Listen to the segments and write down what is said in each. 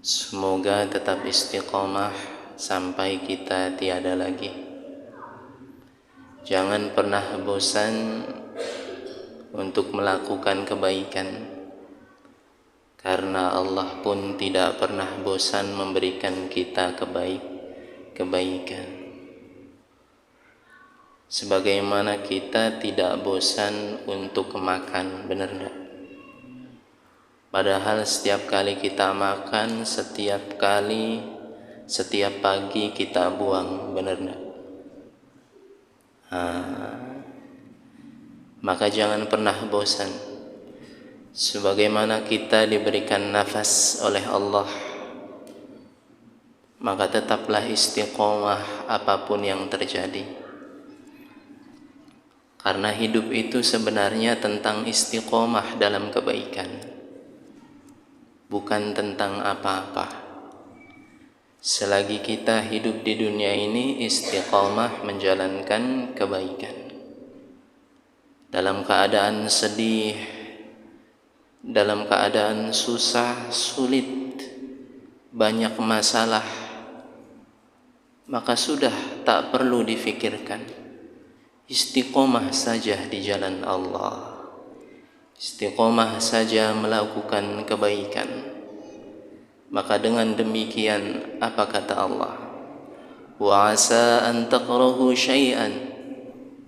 Semoga tetap istiqomah sampai kita tiada lagi. Jangan pernah bosan untuk melakukan kebaikan, karena Allah pun tidak pernah bosan memberikan kita kebaikan. Sebagaimana kita tidak bosan untuk makan, benar enggak? Padahal setiap kali kita makan, setiap pagi kita buang, benar enggak? Maka jangan pernah bosan. Sebagaimana kita diberikan nafas oleh Allah, maka tetaplah istiqomah apapun yang terjadi. Karena hidup itu sebenarnya tentang istiqomah dalam kebaikan, bukan tentang apa-apa. Selagi kita hidup di dunia ini, istiqomah menjalankan kebaikan. Dalam keadaan sedih, dalam keadaan susah, sulit, banyak masalah, maka sudah tak perlu difikirkan. Istiqomah saja di jalan Allah. Istiqomah saja melakukan kebaikan. Maka dengan demikian, apa kata Allah? Wa asa an takrahu syai'an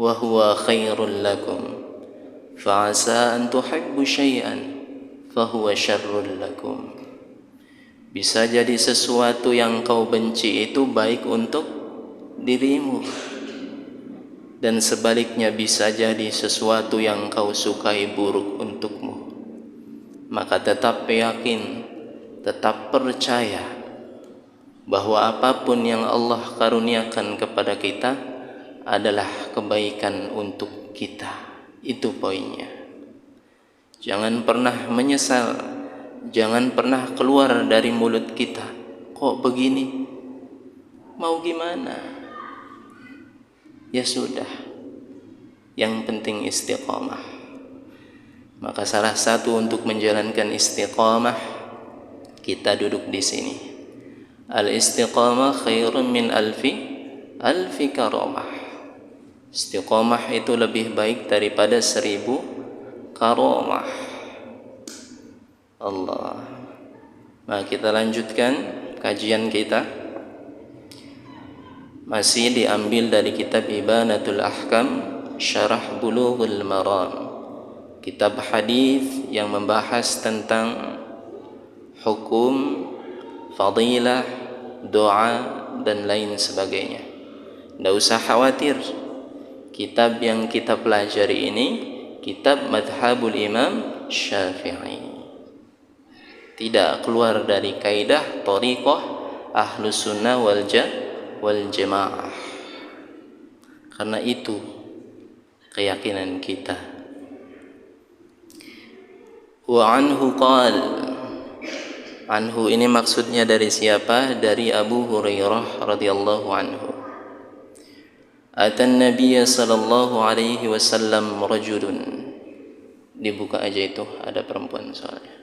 wa huwa khairul lakum, fa asa an tuhibbu syai'an fa huwa syarrul lakum. Bisa jadi sesuatu yang kau benci itu baik untuk dirimu, dan sebaliknya bisa jadi sesuatu yang kau sukai buruk untukmu. Maka tetap yakin, tetap percaya bahwa apapun yang Allah karuniakan kepada kita adalah kebaikan untuk kita. Itu poinnya. Jangan pernah menyesal, jangan pernah keluar dari mulut kita, kok begini, mau gimana? Ya sudah, yang penting istiqomah. Maka salah satu untuk menjalankan istiqomah, kita duduk di sini. Al-istiqamah khairun min alfi karamah. Istiqomah itu lebih baik daripada 1000 karamah. Allah. Nah, kita lanjutkan kajian kita. Masih diambil dari kitab Ibanatul Ahkam Syarah Bulughul Maram, kitab hadis yang membahas tentang hukum, fadilah, doa, dan lain sebagainya. Tidak usah khawatir, kitab yang kita pelajari ini kitab madhabul Imam Syafi'i, tidak keluar dari kaidah thariqah Ahlus Sunnah wal Jamaah. Karena itu keyakinan kita. Wa anhu qal, anhu ini maksudnya dari siapa? Dari Abu Hurairah radhiyallahu anhu. Atan Nabiy sallallahu alaihi wasallam rajulun. Dibuka aja itu, ada perempuan soalnya.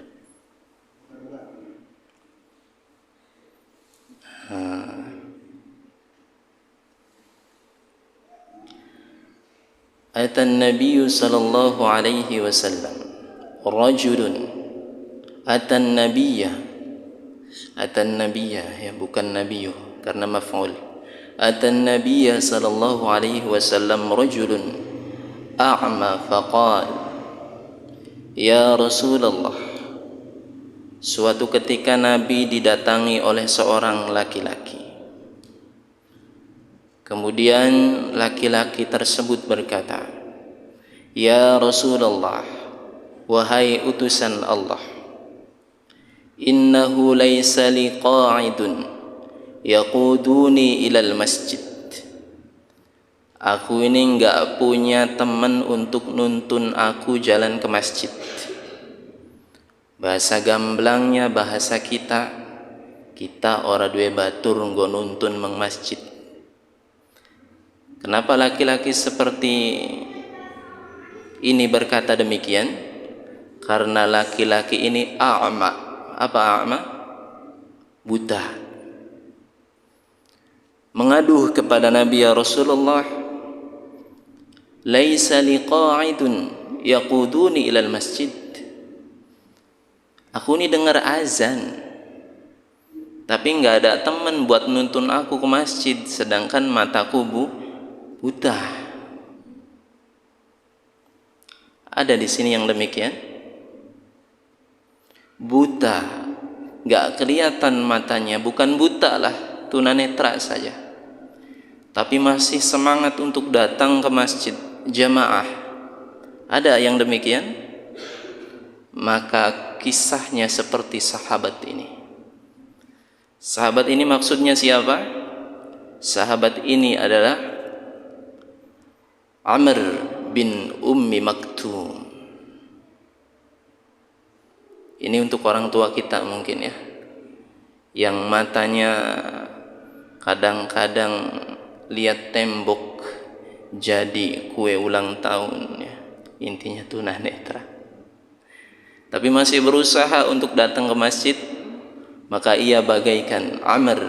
Atan Nabiy sallallahu alaihi wasallam rajulun. Atan Nabiyya ya, bukan Nabiyyu karena maf'ul. Atan Nabiyya sallallahu alaihi wasallam rajulun a'ma faqal ya Rasulullah. Suatu ketika Nabi didatangi oleh seorang laki-laki. Kemudian laki-laki tersebut berkata, ya Rasulullah, wahai utusan Allah, innahu laysa li qa'idun yaquduni ilal masjid. Aku ini enggak punya teman untuk nuntun aku jalan ke masjid. Bahasa gamblangnya, bahasa kita ora duwe batur nggo nuntun meng masjid. Kenapa laki-laki seperti ini berkata demikian? Karena laki-laki ini a'ma. Apa a'ma? buta. Mengadu kepada Nabi, ya Rasulullah, laisa liqa'idun yaquduni ilal masjid. Aku ini dengar azan, tapi nggak ada teman buat nuntun aku ke masjid, sedangkan mataku buta. Ada di sini yang demikian? Buta, nggak kelihatan matanya, bukan buta lah, tunanetra saja, tapi masih semangat untuk datang ke masjid jamaah. Ada yang demikian? Maka kisahnya seperti sahabat ini. Sahabat ini maksudnya siapa? Sahabat ini adalah Amr bin Ummi Maktum. Ini untuk orang tua kita mungkin ya, yang matanya kadang-kadang lihat tembok jadi kue ulang tahun ya. Intinya tunanetra, tapi masih berusaha untuk datang ke masjid. Maka ia bagaikan Amr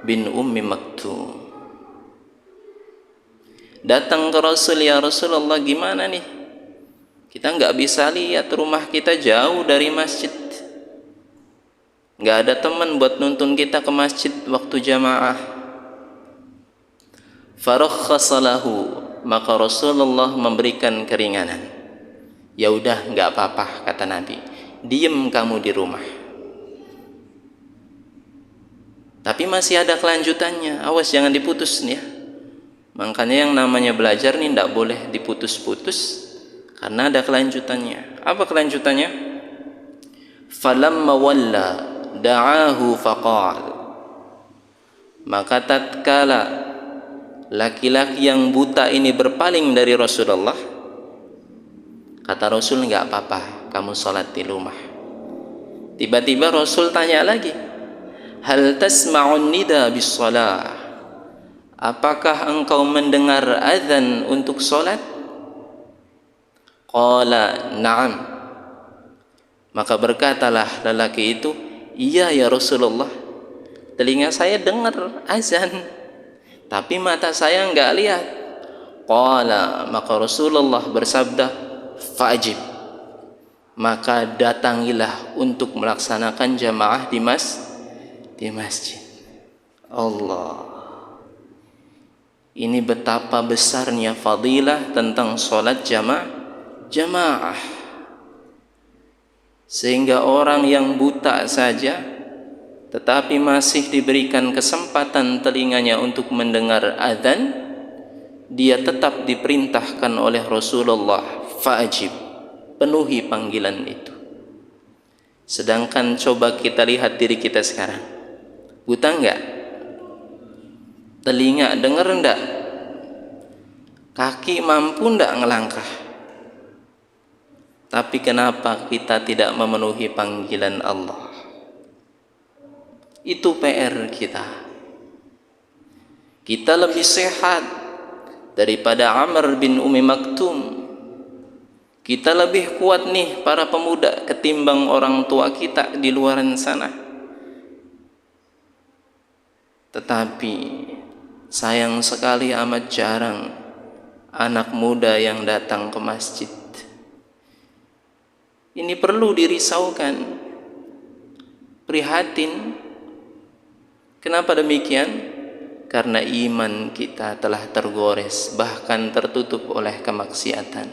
bin Ummi Maktum. Datang ke Rasul, ya Rasulullah, gimana nih? Kita nggak bisa lihat, rumah kita jauh dari masjid, nggak ada teman buat nuntun kita ke masjid waktu jamaah. Farakhasalahu, maka Rasulullah memberikan keringanan. Ya udah, nggak apa-apa, kata Nabi, diem kamu di rumah. Tapi masih ada kelanjutannya, awas jangan diputus nih ya. Makanya yang namanya belajar nih tidak boleh diputus-putus, karena ada kelanjutannya. Apa kelanjutannya? Falamma walla da'ahu faqal, maka tatkala laki-laki yang buta ini berpaling dari Rasulullah, kata Rasul, enggak apa-apa, kamu sholat di rumah. Tiba-tiba Rasul tanya lagi, hal tasma'un nida bis shalah, apakah engkau mendengar azan untuk sholat? Qala na'am, maka berkatalah lelaki itu, iya ya Rasulullah, telinga saya dengar azan, tapi mata saya enggak lihat. Qala, maka Rasulullah bersabda, fa'ajib, maka datangilah untuk melaksanakan jamaah di masjid. Allah, ini betapa besarnya fadilah tentang sholat jamaah, sehingga orang yang buta saja tetapi masih diberikan kesempatan telinganya untuk mendengar azan, dia tetap diperintahkan oleh Rasulullah, fa'ajib, penuhi panggilan itu. Sedangkan coba kita lihat diri kita sekarang, buta enggak? Telinga dengar enggak? Kaki mampu enggak ngelangkah? Tapi kenapa kita tidak memenuhi panggilan Allah? Itu PR kita. Kita lebih sehat daripada Amr bin Ummi Maktum. Kita lebih kuat nih para pemuda ketimbang orang tua kita di luaran sana. Tetapi sayang sekali amat jarang anak muda yang datang ke masjid. Ini perlu dirisaukan, prihatin. Kenapa demikian? Karena iman kita telah tergores, bahkan tertutup oleh kemaksiatan,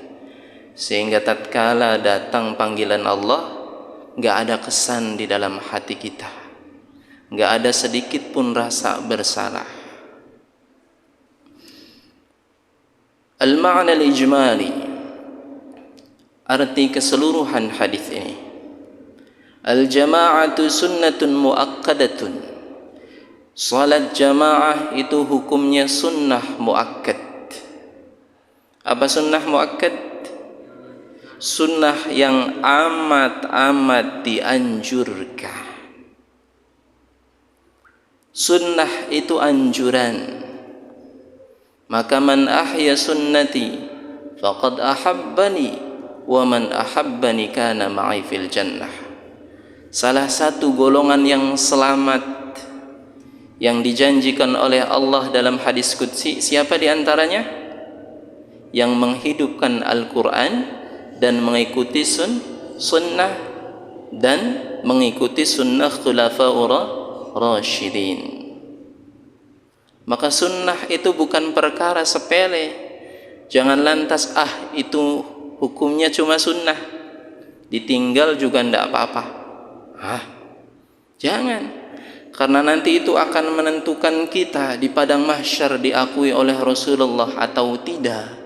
sehingga tatkala datang panggilan Allah, nggak ada kesan di dalam hati kita, nggak ada sedikit pun rasa bersalah. Al-ma'na al-ijmali, arti keseluruhan hadis ini, al-jama'atu sunnatun muakkadatun, salat jamaah itu hukumnya sunnah muakkad. Apa sunnah muakkad? Sunnah yang amat dianjurkan. Sunnah itu anjuran. Maka man ahya sunnati faqad ahabbani wa man ahabbani kana ma'i fil jannah. Salah satu golongan yang selamat yang dijanjikan oleh Allah dalam hadis qudsi, siapa di antaranya? Yang menghidupkan Al-Quran dan mengikuti sunnah dan mengikuti sunnah khulafaur rasyidin. Maka sunnah itu bukan perkara sepele. Jangan lantas itu hukumnya cuma sunnah, ditinggal juga tidak apa-apa. Jangan, karena nanti itu akan menentukan kita di padang mahsyar diakui oleh Rasulullah atau tidak.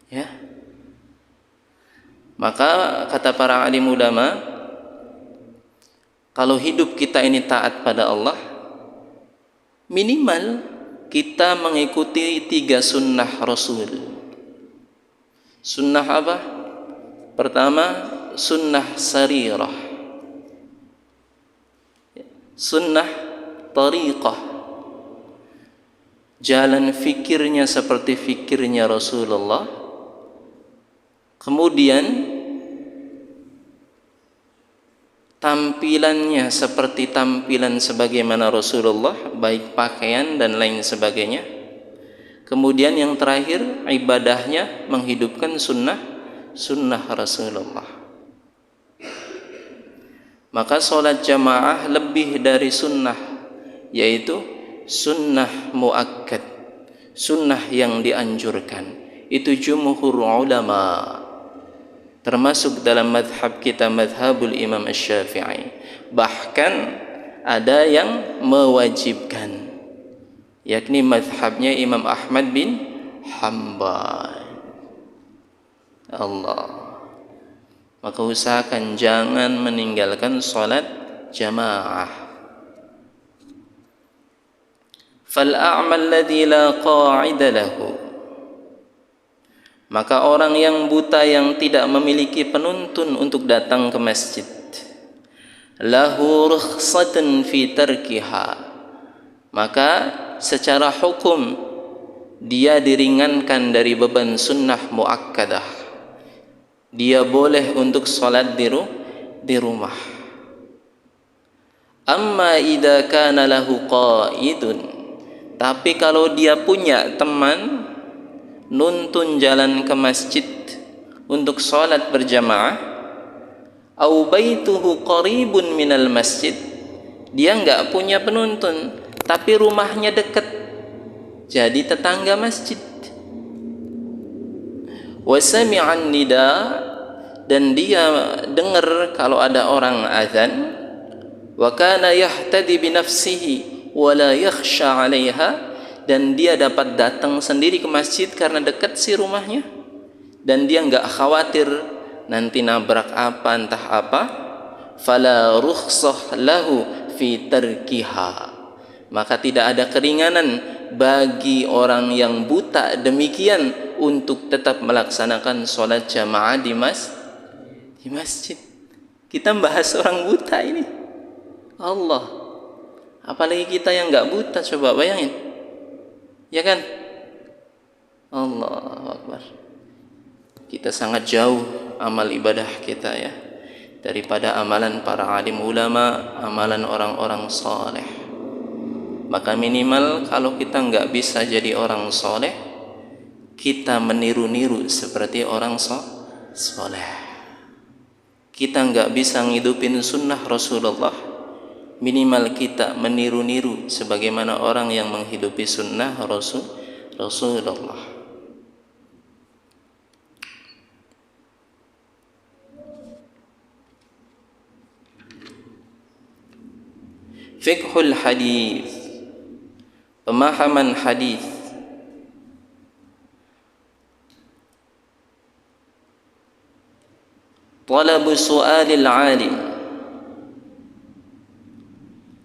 Ya. Maka kata para alim ulama, kalau hidup kita ini taat pada Allah, minimal kita mengikuti 3 sunnah Rasul. Sunnah apa? Pertama, sunnah sarirah, sunnah tariqah, jalan fikirnya seperti fikirnya Rasulullah. Kemudian tampilannya seperti tampilan sebagaimana Rasulullah, baik pakaian dan lain sebagainya. Kemudian yang terakhir, ibadahnya menghidupkan sunnah Rasulullah. Maka sholat jamaah lebih dari sunnah, yaitu sunnah muakkad, sunnah yang dianjurkan. Itu jumhur ulama, termasuk dalam madhab kita, madhabul Imam Asy-Syafi'i. Bahkan ada yang mewajibkan, yakni madhabnya Imam Ahmad bin Hanbal. Allah. Maka usahakan jangan meninggalkan salat jamaah. Fal a'mal ladzi la qa'ida lahu, maka orang yang buta yang tidak memiliki penuntun untuk datang ke masjid, lahu rukhsatun fi tarkiha, maka secara hukum dia diringankan dari beban sunnah muakkadah. Dia boleh untuk salat di rumah. Amma idza kana lahu qaidun, tapi kalau dia punya teman nuntun jalan ke masjid untuk salat berjamaah, au baituhu qaribun minal masjid, dia enggak punya penuntun tapi rumahnya dekat, jadi tetangga masjid. Wa sami'an nida, dan dia dengar kalau ada orang azan. Wa kana yahtadi bi nafsihi wa la yakhsha 'alaiha, dan dia dapat datang sendiri ke masjid karena dekat sih rumahnya, dan dia enggak khawatir nanti nabrak apa entah apa. Fala rukhsah lahu fi tarkiha, maka tidak ada keringanan bagi orang yang buta demikian untuk tetap melaksanakan sholat jamaah di masjid. Kita bahas orang buta ini, Allah, apalagi kita yang enggak buta, coba bayangin, ya kan? Allahu Akbar. Kita sangat jauh amal ibadah kita ya daripada amalan para alim ulama, amalan orang-orang saleh. Maka minimal kalau kita enggak bisa jadi orang saleh, kita meniru-niru seperti orang saleh. Kita enggak bisa ngidupin sunnah Rasulullah, minimal kita meniru-niru sebagaimana orang yang menghidupi sunnah Rasulullah. Fiqhul hadis, pemahaman hadis. Talabu su'alil alim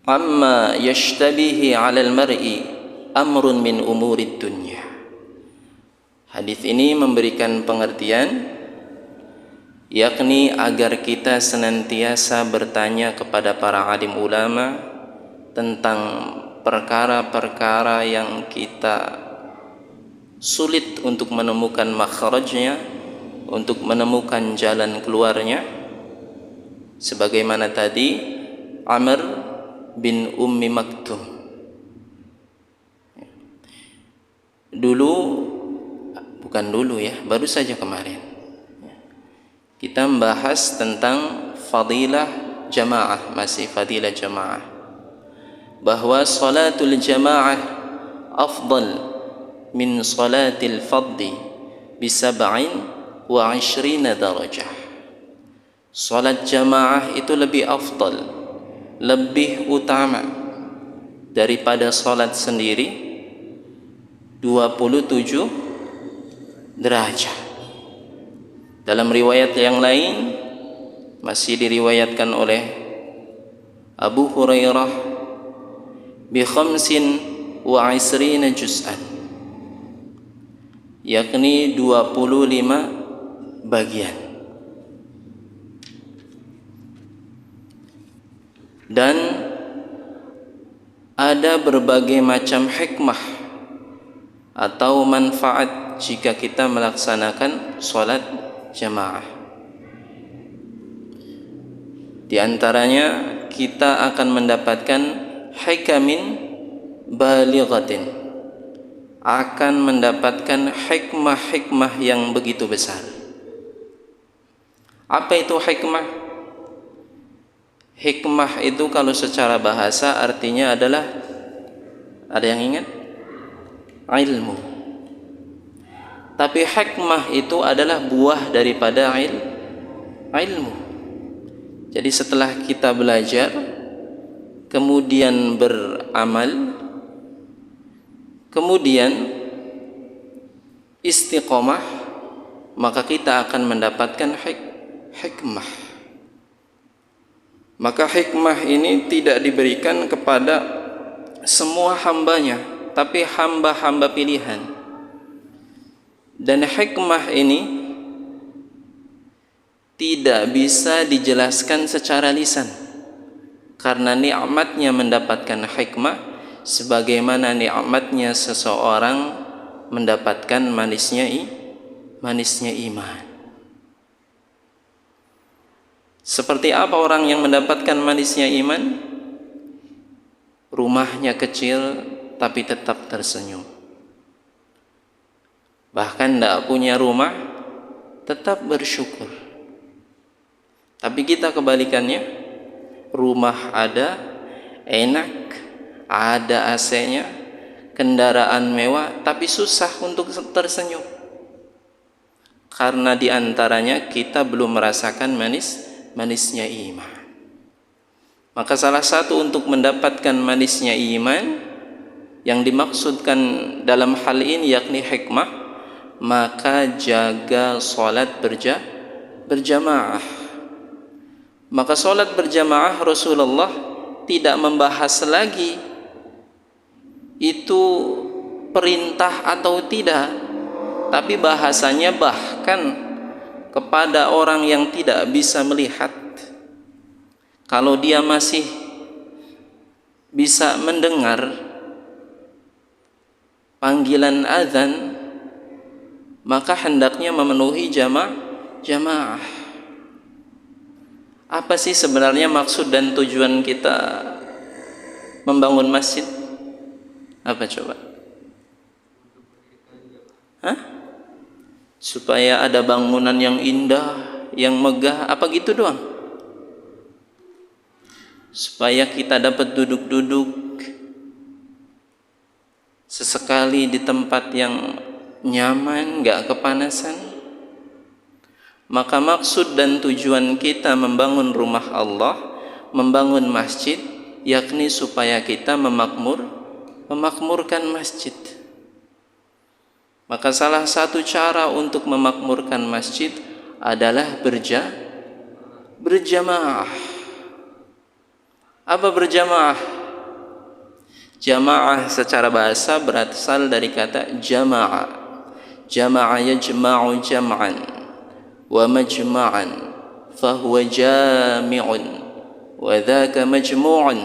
amma yashtabihi 'alal mar'i amrun min umurid dunya. Hadis ini memberikan pengertian, yakni agar kita senantiasa bertanya kepada para alim ulama tentang perkara-perkara yang kita sulit untuk menemukan makhrajnya, untuk menemukan jalan keluarnya. Sebagaimana tadi Amr bin Ummi Maktum. Dulu, bukan dulu ya, baru saja kemarin kita membahas tentang fadilah jamaah, masih fadilah jamaah, bahwa salatul jamaah afdal min salatil fadhi bi 27 darajah. Salat jamaah itu lebih afdal, lebih utama daripada salat sendiri 27 derajat. Dalam riwayat yang lain masih diriwayatkan oleh Abu Hurairah bi 25 juz'an, yakni 25 bagian. Dan ada berbagai macam hikmah atau manfaat jika kita melaksanakan salat jamaah. Di antaranya kita akan mendapatkan hikamin balighatin, akan mendapatkan hikmah-hikmah yang begitu besar. Apa itu hikmah? Hikmah itu kalau secara bahasa artinya adalah, ada yang ingat? Ilmu. Tapi hikmah itu adalah buah daripada ilmu. Jadi setelah kita belajar, kemudian beramal, kemudian istiqomah, maka kita akan mendapatkan hikmah. Maka hikmah ini tidak diberikan kepada semua hambanya, tapi hamba-hamba pilihan. Dan hikmah ini tidak bisa dijelaskan secara lisan, karena nikmatnya mendapatkan hikmah sebagaimana nikmatnya seseorang mendapatkan manisnya iman. Seperti apa orang yang mendapatkan manisnya iman? Rumahnya kecil tapi tetap tersenyum. Bahkan tidak punya rumah, tetap bersyukur. Tapi kita kebalikannya, rumah ada, enak, ada AC-nya, kendaraan mewah, tapi susah untuk tersenyum. Karena diantaranya kita belum merasakan manisnya iman. Maka salah satu untuk mendapatkan manisnya iman yang dimaksudkan dalam hal ini yakni hikmah, maka jaga salat berjamaah. Maka salat berjamaah Rasulullah tidak membahas lagi itu perintah atau tidak, tapi bahasanya bahkan kepada orang yang tidak bisa melihat, kalau dia masih bisa mendengar panggilan azan, maka hendaknya memenuhi jamaah. Apa sih sebenarnya maksud dan tujuan kita membangun masjid? Apa coba? Supaya ada bangunan yang indah, yang megah, apa gitu doang? Supaya kita dapat duduk-duduk sesekali di tempat yang nyaman, gak kepanasan. Maka maksud dan tujuan kita membangun rumah Allah, membangun masjid, yakni supaya kita memakmurkan masjid. Maka salah satu cara untuk memakmurkan masjid adalah berjamaah. Apa berjamaah? Jamaah secara bahasa berasal dari kata jama'a. Jama'a yajma'u jam'an wa majma'an fahuwa jami'un wa dhaka majmu'un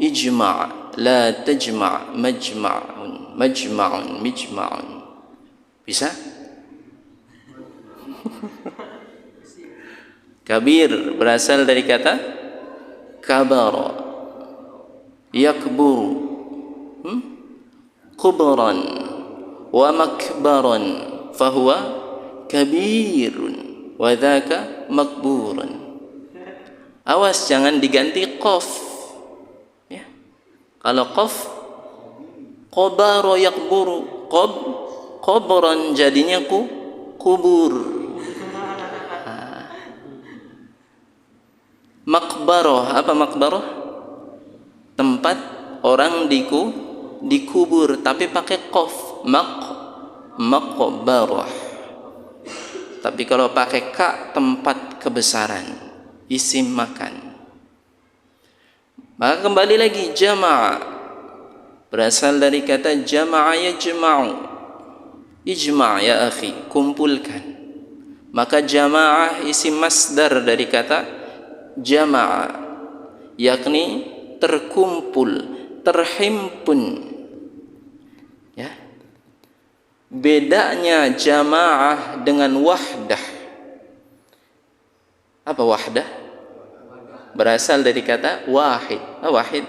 ijma' la tajma' majma'un. Bisa? Kabir berasal dari kata kabara. yakburu, kubran wa makbaran fahuwa kabirun wa dzaka makburan. Awas jangan diganti qaf ya. Kalau qaf qabara yakburu, qabran jadinya kubur. Makbaroh, apa makbaroh? Tempat orang dikubur tapi pakai qaf, makbaroh. Tapi kalau pakai ka, tempat kebesaran, isim makan. Maka kembali lagi jama'a berasal dari kata jama'a yajma'u, ijma' ya akhi, kumpulkan. Maka jama'ah isim masdar dari kata jama'a, yakni terkumpul, terhimpun ya. Bedanya jamaah dengan wahdah. Apa wahdah? Berasal dari kata wahid. Wahid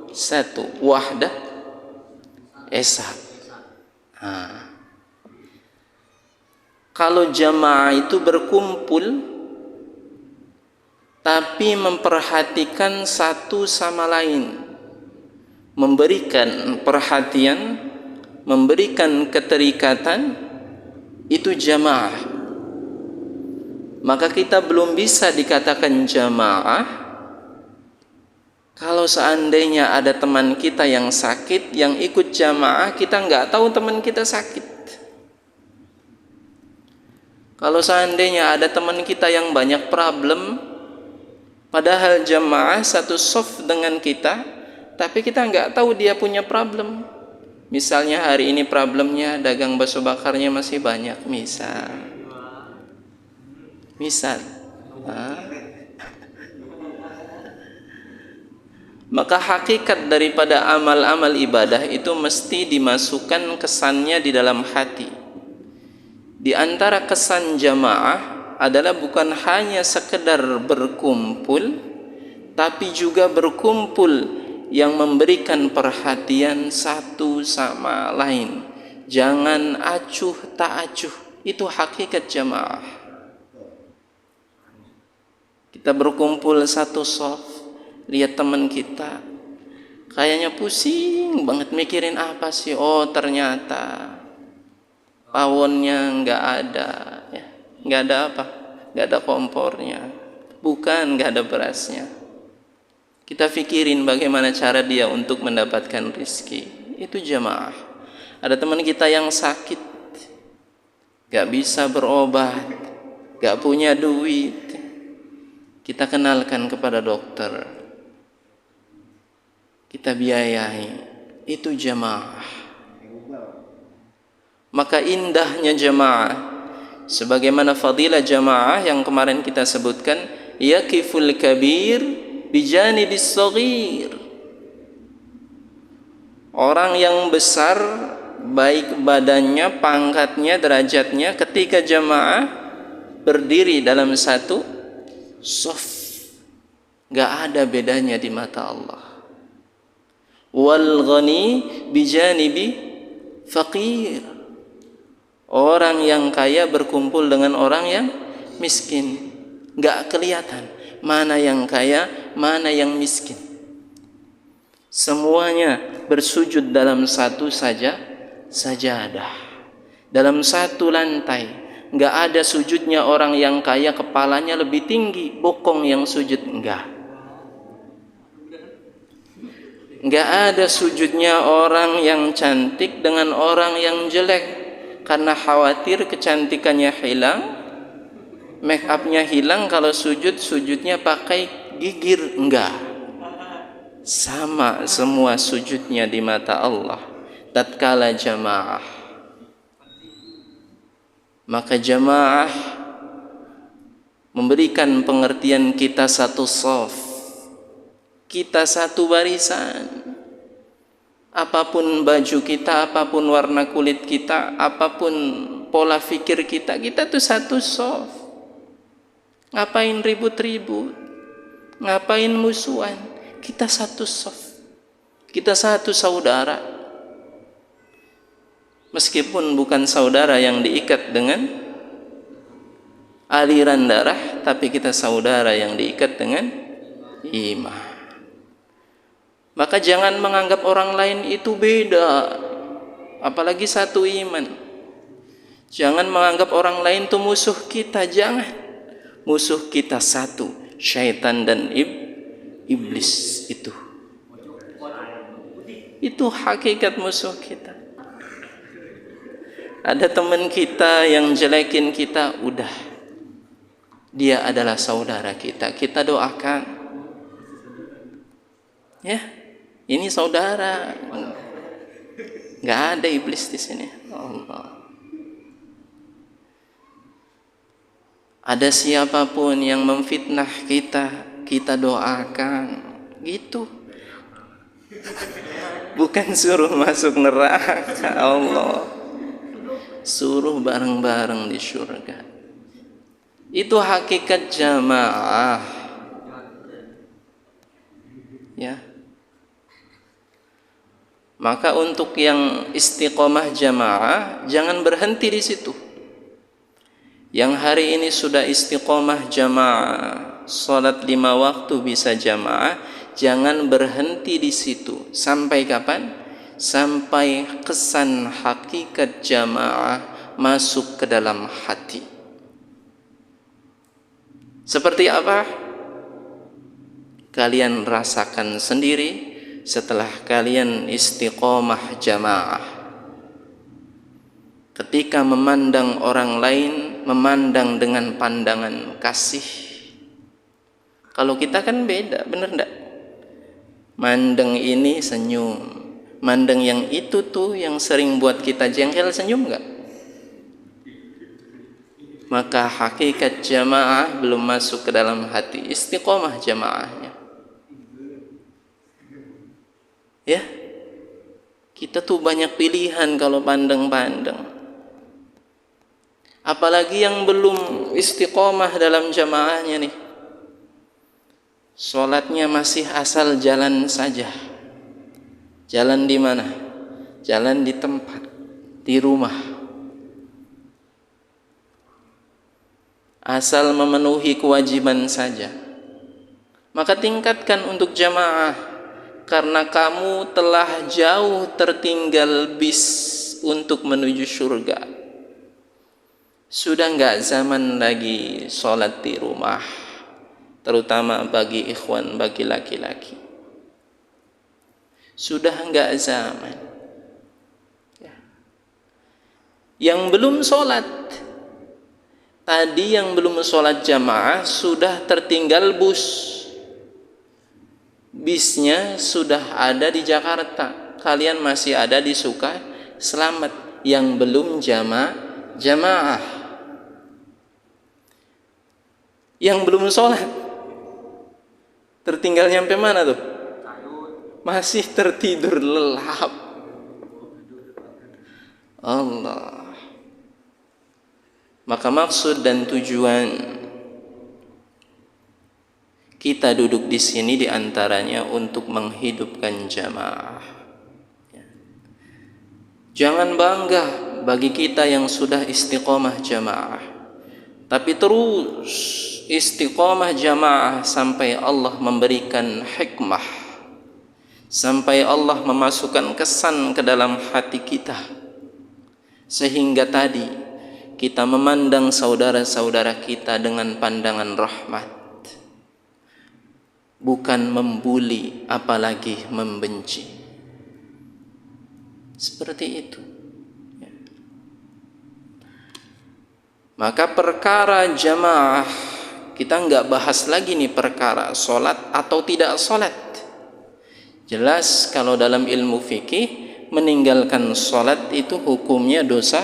satu, wahdah esa. Kalau jamaah itu berkumpul tapi memperhatikan satu sama lain, memberikan perhatian, memberikan keterikatan, itu jamaah. Maka kita belum bisa dikatakan jamaah kalau seandainya ada teman kita yang sakit, yang ikut jamaah, kita nggak tahu teman kita sakit. Kalau seandainya ada teman kita yang banyak problem, padahal jamaah satu shaf dengan kita, tapi kita nggak tahu dia punya problem. Misalnya hari ini problemnya dagang bakso bakarnya masih banyak, misal. Maka hakikat daripada amal-amal ibadah itu mesti dimasukkan kesannya di dalam hati. Di antara kesan jamaah adalah bukan hanya sekedar berkumpul, tapi juga berkumpul yang memberikan perhatian satu sama lain. Jangan acuh tak acuh. Itu hakikat jamaah. Kita berkumpul satu shaf, lihat teman kita kayaknya pusing banget mikirin apa sih. Oh ternyata pawonnya nggak ada ya. Nggak ada apa? Nggak ada kompornya. Bukan nggak ada berasnya. Kita pikirin bagaimana cara dia untuk mendapatkan rezeki. Itu jamaah. Ada teman kita yang sakit, nggak bisa berobat, nggak punya duit, kita kenalkan kepada dokter, kita biayai. Itu jamaah. Maka indahnya jamaah, sebagaimana fadilah jamaah yang kemarin kita sebutkan, yakiful kabir bijanibis shaghir. Orang yang besar, baik badannya, pangkatnya, derajatnya, ketika jamaah berdiri dalam satu shaf, gak ada bedanya di mata Allah. Wal ghani bijanibi faqir. Orang yang kaya berkumpul dengan orang yang miskin, gak kelihatan mana yang kaya, mana yang miskin. Semuanya bersujud dalam satu sajadah, dalam satu lantai. Nggak ada sujudnya orang yang kaya kepalanya lebih tinggi, bokong yang sujud, enggak. Nggak ada sujudnya orang yang cantik dengan orang yang jelek, karena khawatir kecantikannya hilang, make upnya hilang. Kalau sujudnya pakai gigir, enggak. Sama semua sujudnya di mata Allah tatkala jamaah. Maka jamaah memberikan pengertian kita satu shaf, kita satu barisan. Apapun baju kita, apapun warna kulit kita, apapun pola fikir kita, kita tuh satu shaf. Ngapain ribut-ribut? Ngapain musuhan? Kita satu shaf. Kita satu saudara. Meskipun bukan saudara yang diikat dengan aliran darah, tapi kita saudara yang diikat dengan iman. Maka jangan menganggap orang lain itu beda, apalagi satu iman. Jangan menganggap orang lain itu musuh kita, jangan. Musuh kita satu, syaitan dan iblis itu. Itu hakikat musuh kita. Ada teman kita yang jelekin kita, udah, dia adalah saudara kita, kita doakan. Ya, ini saudara. Nggak ada iblis di sini. Allah. Ada siapapun yang memfitnah kita, kita doakan. Gitu. Bukan suruh masuk neraka, Allah. Suruh bareng-bareng di surga. Itu hakikat jamaah. Ya. Maka untuk yang istiqomah jamaah, jangan berhenti di situ. Yang hari ini sudah istiqomah jamaah, salat 5 waktu bisa jamaah, jangan berhenti di situ. Sampai kapan? Sampai kesan hakikat jamaah masuk ke dalam hati. Seperti apa? Kalian rasakan sendiri setelah kalian istiqomah jamaah. Ketika memandang orang lain, memandang dengan pandangan kasih. Kalau kita kan beda, bener enggak? Mandang ini senyum. Mandang yang itu tuh yang sering buat kita jengkel, senyum enggak? Maka hakikat jamaah belum masuk ke dalam hati. Istiqomah jamaahnya. Ya, kita tuh banyak pilihan kalau pandang-pandang. Apalagi yang belum istiqomah dalam jamaahnya nih. Sholatnya masih asal jalan saja. Jalan di mana? Jalan di tempat, di rumah. Asal memenuhi kewajiban saja. Maka tingkatkan untuk jamaah, karena kamu telah jauh tertinggal bis untuk menuju surga. Sudah enggak zaman lagi sholat di rumah, terutama bagi ikhwan, bagi laki-laki. Sudah enggak zaman. Yang belum sholat, tadi yang belum sholat jamaah sudah tertinggal bus. Bisnya sudah ada di Jakarta, kalian masih ada di Suka Selamat. Yang belum jamaah, yang belum sholat, tertinggal nyampe mana tuh? Masih tertidur lelap. Allah. Maka maksud dan tujuan kita duduk di sini diantaranya untuk menghidupkan jamaah. Jangan bangga bagi kita yang sudah istiqomah jamaah, tapi terus istiqomah jamaah sampai Allah memberikan hikmah, sampai Allah memasukkan kesan ke dalam hati kita, sehingga tadi kita memandang saudara-saudara kita dengan pandangan rahmat, bukan membuli apalagi membenci. Seperti itu. Maka perkara jamaah, kita enggak bahas lagi nih perkara sholat atau tidak sholat. Jelas kalau dalam ilmu fikih, meninggalkan sholat itu hukumnya dosa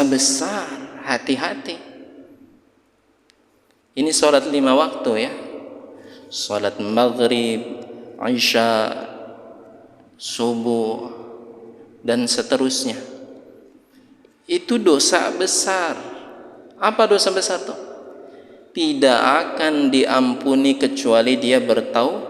besar. Hati-hati. Ini sholat 5 waktu ya. Sholat maghrib, isya, subuh, dan seterusnya. Itu dosa besar. Apa dosa besar tuh? Tidak akan diampuni kecuali dia bertaubat.